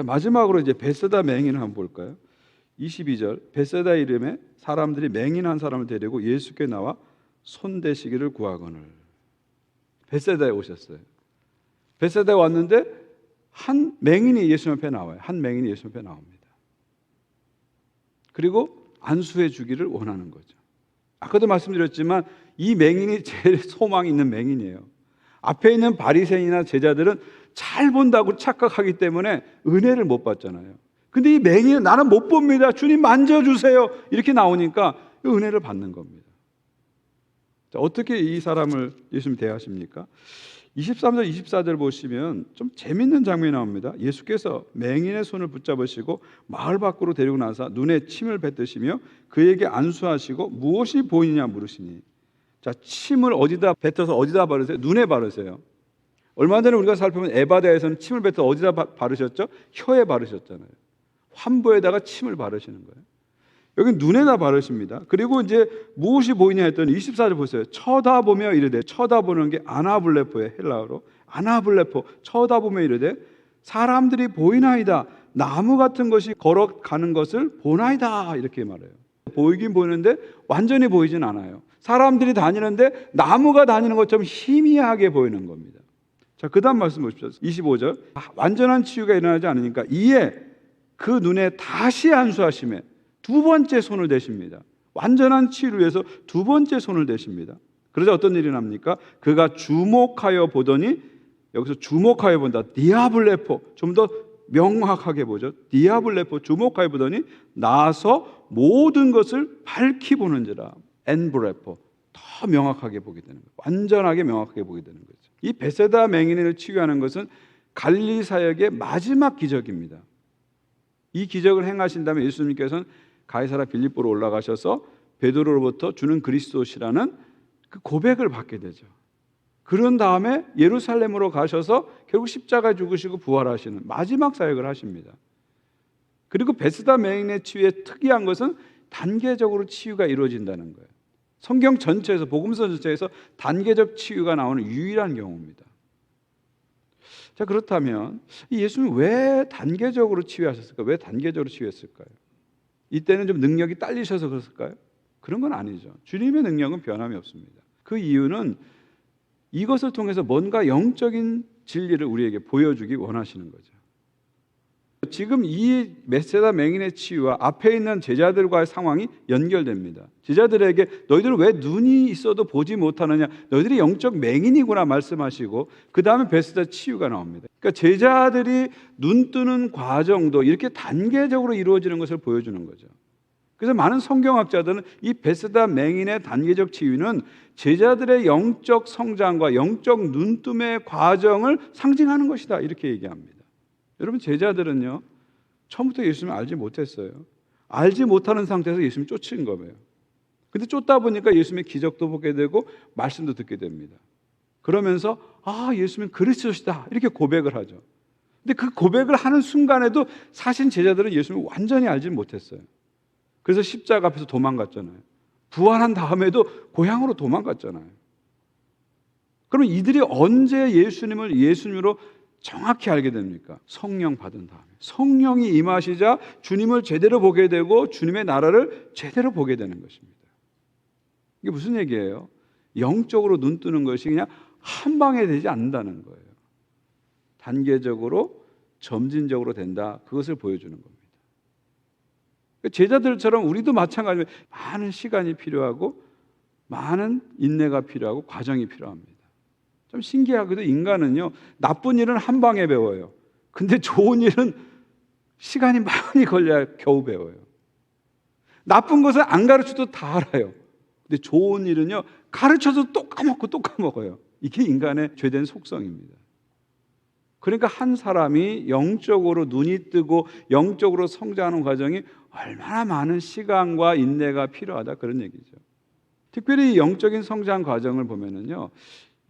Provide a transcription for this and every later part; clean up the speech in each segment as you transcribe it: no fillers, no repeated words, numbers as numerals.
마지막으로 이제 베세다 맹인을 한번 볼까요? 22절, 베세다 이름에 사람들이 맹인 한 사람을 데리고 예수께 나와 손대시기를 구하거늘. 베세다에 오셨어요. 베세다에 왔는데 한 맹인이 예수 앞에 나와요. 한 맹인이 예수 앞에 나옵니다. 그리고 안수해 주기를 원하는 거죠. 아까도 말씀드렸지만 이 맹인이 제일 소망이 있는 맹인이에요. 앞에 있는 바리새인이나 제자들은 잘 본다고 착각하기 때문에 은혜를 못 받잖아요. 근데 이 맹인은 나는 못 봅니다. 주님 만져주세요. 이렇게 나오니까 은혜를 받는 겁니다. 자, 어떻게 이 사람을 예수님 대하십니까? 23절, 24절 보시면 좀 재밌는 장면이 나옵니다. 예수께서 맹인의 손을 붙잡으시고 마을 밖으로 데리고 나서 눈에 침을 뱉으시며 그에게 안수하시고 무엇이 보이느냐 물으시니. 자, 침을 어디다 뱉어서 어디다 바르세요? 눈에 바르세요. 얼마 전에 우리가 살펴본 에바다에서는 침을 뱉어 어디다 바르셨죠? 혀에 바르셨잖아요. 환부에다가 침을 바르시는 거예요. 여기 눈에다 바르십니다. 그리고 이제 무엇이 보이냐 했더니 24절 보세요. 쳐다보며 이르되, 쳐다보는 게 아나블레포예요. 헬라어로 아나블레포, 쳐다보며 이르되 사람들이 보이나이다. 나무 같은 것이 걸어가는 것을 보나이다. 이렇게 말해요. 보이긴 보이는데 완전히 보이진 않아요. 사람들이 다니는데 나무가 다니는 것처럼 희미하게 보이는 겁니다. 자, 그 다음 말씀 보십시오. 25절, 완전한 치유가 일어나지 않으니까 이에 그 눈에 다시 안수하심에 두 번째 손을 대십니다. 완전한 치유를 위해서 두 번째 손을 대십니다. 그러자 어떤 일이 납니까? 그가 주목하여 보더니, 여기서 주목하여 본다, 디아블레포, 좀 더 명확하게 보죠. 디아블레포, 주목하여 보더니 나서 모든 것을 밝히 보는지라. 엔브레포, 더 명확하게 보게 되는 거예요. 완전하게 명확하게 보게 되는 거죠. 이 베세다 맹인을 치유하는 것은 갈릴리 사역의 마지막 기적입니다. 이 기적을 행하신 다음에 예수님께서는 가이사라 빌립보로 올라가셔서 베드로로부터 주는 그리스도시라는 그 고백을 받게 되죠. 그런 다음에 예루살렘으로 가셔서 결국 십자가에 죽으시고 부활하시는 마지막 사역을 하십니다. 그리고 베세다 맹인의 치유의 특이한 것은 단계적으로 치유가 이루어진다는 거예요. 성경 전체에서, 복음서 전체에서 단계적 치유가 나오는 유일한 경우입니다. 자, 그렇다면 예수님이 왜 단계적으로 치유하셨을까? 왜 단계적으로 치유했을까요? 이때는 좀 능력이 딸리셔서 그랬을까요? 그런 건 아니죠. 주님의 능력은 변함이 없습니다. 그 이유는 이것을 통해서 뭔가 영적인 진리를 우리에게 보여주기 원하시는 거죠. 지금 이 베세다 맹인의 치유와 앞에 있는 제자들과의 상황이 연결됩니다. 제자들에게 너희들은 왜 눈이 있어도 보지 못하느냐, 너희들이 영적 맹인이구나 말씀하시고 그 다음에 베세다 치유가 나옵니다. 그러니까 제자들이 눈 뜨는 과정도 이렇게 단계적으로 이루어지는 것을 보여주는 거죠. 그래서 많은 성경학자들은 이 베세다 맹인의 단계적 치유는 제자들의 영적 성장과 영적 눈뜸의 과정을 상징하는 것이다, 이렇게 얘기합니다. 여러분, 제자들은요, 처음부터 예수님을 알지 못했어요. 알지 못하는 상태에서 예수님 쫓은 거예요. 근데 쫓다 보니까 예수님의 기적도 보게 되고 말씀도 듣게 됩니다. 그러면서 예수님은 그리스도시다, 이렇게 고백을 하죠. 근데 그 고백을 하는 순간에도 사실 제자들은 예수님을 완전히 알지 못했어요. 그래서 십자가 앞에서 도망갔잖아요. 부활한 다음에도 고향으로 도망갔잖아요. 그럼 이들이 언제 예수님을 예수님으로 정확히 알게 됩니까? 성령 받은 다음에. 성령이 임하시자 주님을 제대로 보게 되고 주님의 나라를 제대로 보게 되는 것입니다. 이게 무슨 얘기예요? 영적으로 눈 뜨는 것이 그냥 한 방에 되지 않는다는 거예요. 단계적으로 점진적으로 된다, 그것을 보여주는 겁니다. 제자들처럼 우리도 마찬가지로 많은 시간이 필요하고 많은 인내가 필요하고 과정이 필요합니다. 좀 신기하게도 인간은요, 나쁜 일은 한 방에 배워요. 근데 좋은 일은 시간이 많이 걸려야 겨우 배워요. 나쁜 것을 안 가르쳐도 다 알아요. 근데 좋은 일은요, 가르쳐도 또 까먹고 또 까먹어요. 이게 인간의 죄된 속성입니다. 그러니까 한 사람이 영적으로 눈이 뜨고 영적으로 성장하는 과정이 얼마나 많은 시간과 인내가 필요하다, 그런 얘기죠. 특별히 영적인 성장 과정을 보면은요,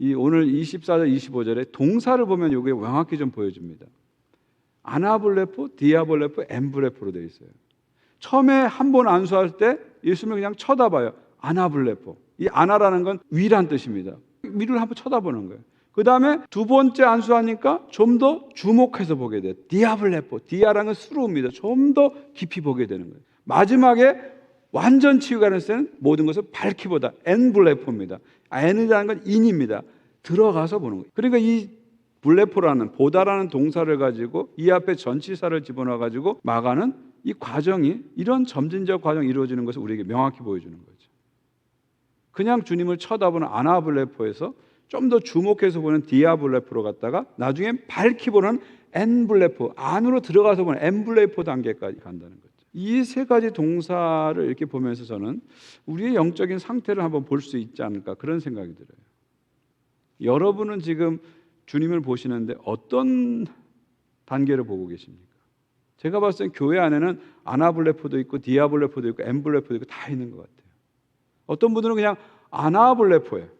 이 오늘 24절, 25절에 동사를 보면 이게 명확히 좀 보여줍니다. 아나블레포, 디아블레포, 엠브레포로 되어 있어요. 처음에 한 번 안수할 때 예수님을 그냥 쳐다봐요. 아나블레포. 이 아나라는 건 위란 뜻입니다. 위를 한번 쳐다보는 거예요. 그 다음에 두 번째 안수하니까 좀 더 주목해서 보게 돼요. 디아블레포, 디아라는 수로입니다. 좀 더 깊이 보게 되는 거예요. 마지막에 완전 치유가 되는 때는 모든 것을 밝히보다 엔블레포입니다. 엔이라는 건 인입니다. 들어가서 보는 거예요. 그러니까 이 블레포라는 보다라는 동사를 가지고 이 앞에 전치사를 집어넣어 가지고 마가는 이 과정이 이런 점진적 과정이 이루어지는 것을 우리에게 명확히 보여주는 거죠. 그냥 주님을 쳐다보는 아나블레포에서 좀 더 주목해서 보는 디아블레포로 갔다가 나중에 밝히 보는 엔블레포, 안으로 들어가서 보는 엔블레포 단계까지 간다는 거죠. 이 세 가지 동사를 이렇게 보면서 저는 우리의 영적인 상태를 한번 볼 수 있지 않을까 그런 생각이 들어요. 여러분은 지금 주님을 보시는데 어떤 단계를 보고 계십니까? 제가 봤을 때 교회 안에는 아나블레포도 있고 디아블레포도 있고 엔블레포도 있고 다 있는 것 같아요. 어떤 분들은 그냥 아나블레포예요.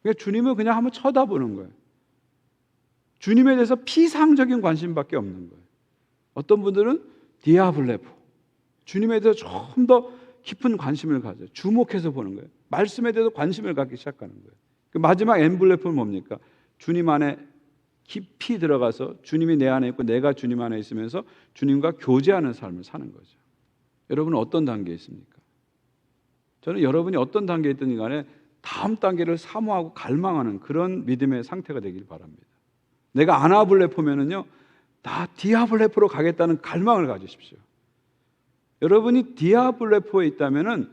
그냥 주님을 그냥 한번 쳐다보는 거예요. 주님에 대해서 피상적인 관심밖에 없는 거예요. 어떤 분들은 디아블레포, 주님에 대해서 좀 더 깊은 관심을 가져요. 주목해서 보는 거예요. 말씀에 대해서 관심을 갖기 시작하는 거예요. 마지막 엔블레포는 뭡니까? 주님 안에 깊이 들어가서 주님이 내 안에 있고 내가 주님 안에 있으면서 주님과 교제하는 삶을 사는 거죠. 여러분은 어떤 단계에 있습니까? 저는 여러분이 어떤 단계에 있든 간에 다음 단계를 사모하고 갈망하는 그런 믿음의 상태가 되길 바랍니다. 내가 아나블레포면은요, 나 디아블레포로 가겠다는 갈망을 가지십시오. 여러분이 디아블레포에 있다면은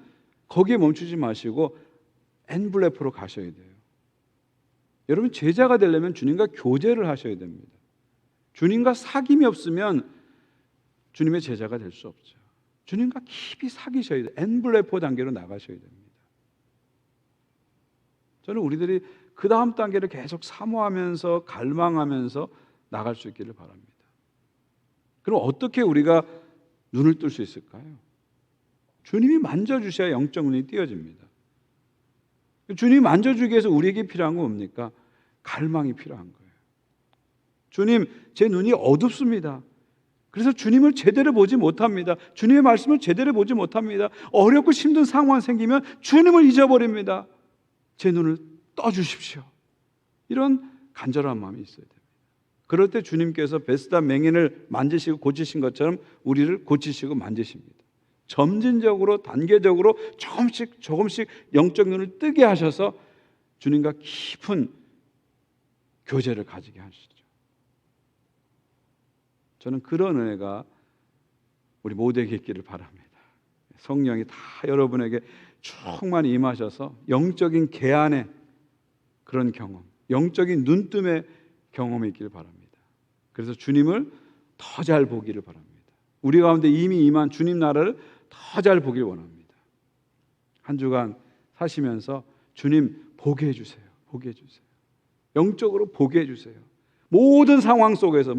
거기에 멈추지 마시고 엔블레포로 가셔야 돼요. 여러분 제자가 되려면 주님과 교제를 하셔야 됩니다. 주님과 사귐이 없으면 주님의 제자가 될 수 없죠. 주님과 깊이 사귀셔야 돼요. 엔블레포 단계로 나가셔야 됩니다. 저는 우리들이 그 다음 단계를 계속 사모하면서 갈망하면서 나갈 수 있기를 바랍니다. 그럼 어떻게 우리가 눈을 뜰 수 있을까요? 주님이 만져주셔야 영적 눈이 띄어집니다. 주님이 만져주기 위해서 우리에게 필요한 건 뭡니까? 갈망이 필요한 거예요. 주님, 제 눈이 어둡습니다. 그래서 주님을 제대로 보지 못합니다. 주님의 말씀을 제대로 보지 못합니다. 어렵고 힘든 상황이 생기면 주님을 잊어버립니다. 제 눈을 떠주십시오. 이런 간절한 마음이 있어야 됩니다. 그럴 때 주님께서 베스다 맹인을 만지시고 고치신 것처럼 우리를 고치시고 만지십니다. 점진적으로 단계적으로 조금씩 영적 눈을 뜨게 하셔서 주님과 깊은 교제를 가지게 하시죠. 저는 그런 은혜가 우리 모두에게 있기를 바랍니다. 성령이 다 여러분에게 충만히 임하셔서 영적인 개안의 그런 경험, 영적인 눈뜸의 경험이 있기를 바랍니다. 그래서 주님을 더 잘 보기를 바랍니다. 우리 가운데 이미 임한 주님 나라를 더 잘 보길 원합니다. 한 주간 사시면서 주님 보게 해주세요. 보게 해주세요. 영적으로 보게 해주세요. 모든 상황 속에서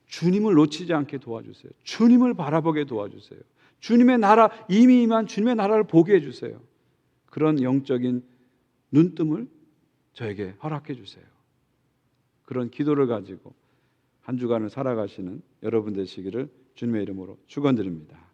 주님을 놓치지 않게 도와주세요. 주님을 바라보게 도와주세요. 주님의 나라, 이미 임한 주님의 나라를 보게 해주세요. 그런 영적인 눈뜸을 저에게 허락해 주세요. 그런 기도를 가지고 한 주간을 살아가시는 여러분 되시기를 주님의 이름으로 축원드립니다.